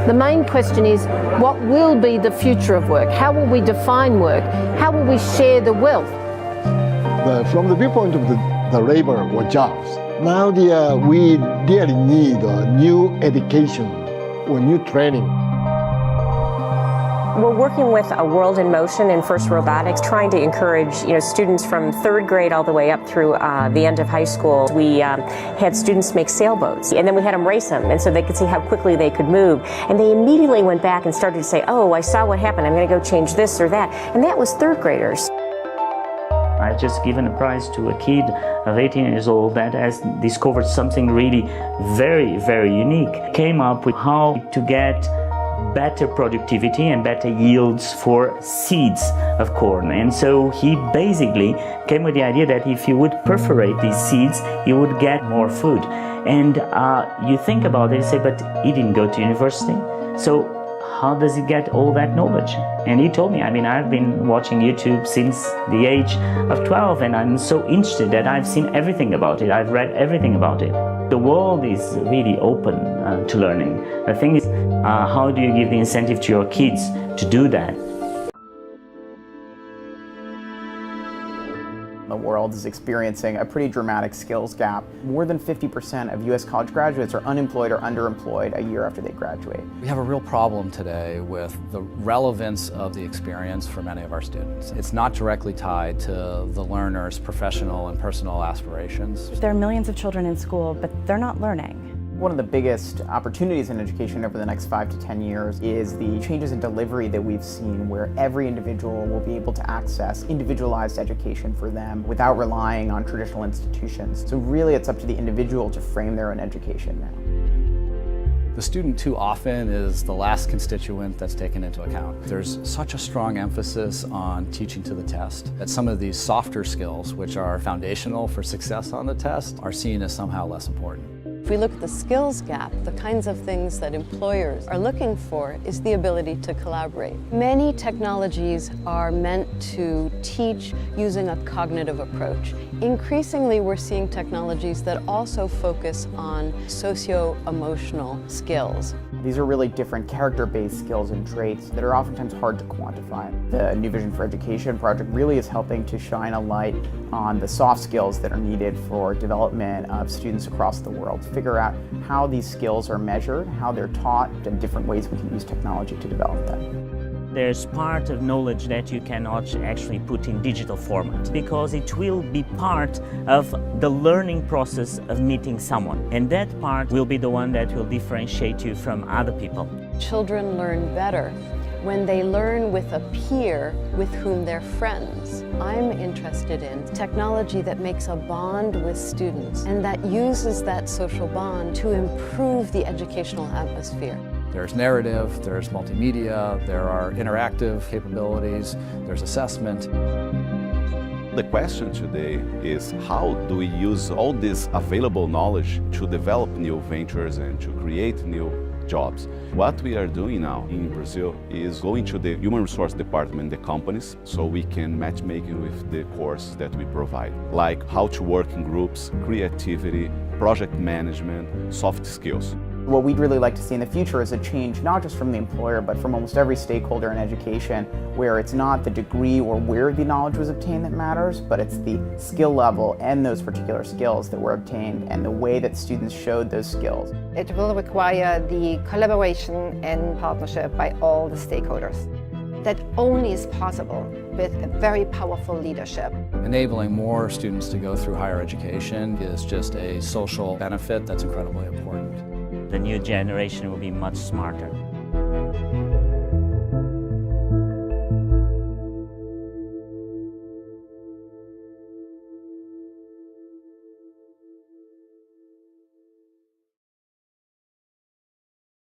The main question is, what will be the future of work? How will we define work? How will we share the wealth? From the viewpoint of the labor or jobs, now we really need new education or new training. We're working with a World in Motion and FIRST Robotics, trying to encourage students from third grade all the way up through the end of high school. We had students make sailboats, and then we had them race them, and so they could see how quickly they could move. And they immediately went back and started to say, oh, I saw what happened, I'm going to go change this or that. And that was third graders. I've just given a prize to a kid of 18 years old that has discovered something really very, very unique. Came up with how to get better productivity and better yields for seeds of corn. And so he basically came with the idea that if you would perforate these seeds, you would get more food. And you think about it and say, but he didn't go to university. So how does he get all that knowledge? And he told me, I've been watching YouTube since the age of 12, and I'm so interested that I've seen everything about it. I've read everything about it. The world is really open to learning. The thing is, how do you give the incentive to your kids to do that? The world is experiencing a pretty dramatic skills gap. More than 50% of U.S. college graduates are unemployed or underemployed a year after they graduate. We have a real problem today with the relevance of the experience for many of our students. It's not directly tied to the learner's professional and personal aspirations. There are millions of children in school, but they're not learning. One of the biggest opportunities in education over the next 5 to 10 years is the changes in delivery that we've seen, where every individual will be able to access individualized education for them without relying on traditional institutions. So really it's up to the individual to frame their own education now. The student too often is the last constituent that's taken into account. There's such a strong emphasis on teaching to the test that some of these softer skills, which are foundational for success on the test, are seen as somehow less important. If we look at the skills gap, the kinds of things that employers are looking for is the ability to collaborate. Many technologies are meant to teach using a cognitive approach. Increasingly, we're seeing technologies that also focus on socio-emotional skills. These are really different character-based skills and traits that are oftentimes hard to quantify. The New Vision for Education project really is helping to shine a light on the soft skills that are needed for development of students across the world. Figure out how these skills are measured, how they're taught, and different ways we can use technology to develop them. There's part of knowledge that you cannot actually put in digital format because it will be part of the learning process of meeting someone. And that part will be the one that will differentiate you from other people. Children learn better when they learn with a peer with whom they're friends. I'm interested in technology that makes a bond with students and that uses that social bond to improve the educational atmosphere. There's narrative, there's multimedia, there are interactive capabilities, there's assessment. The question today is, how do we use all this available knowledge to develop new ventures and to create new jobs? What we are doing now in Brazil is going to the human resource department, the companies, so we can matchmaking with the course that we provide, like how to work in groups, creativity, project management, soft skills. What we'd really like to see in the future is a change not just from the employer, but from almost every stakeholder in education, where it's not the degree or where the knowledge was obtained that matters, but it's the skill level and those particular skills that were obtained and the way that students showed those skills. It will require the collaboration and partnership by all the stakeholders. That only is possible with a very powerful leadership. Enabling more students to go through higher education is just a social benefit that's incredibly important. The new generation will be much smarter.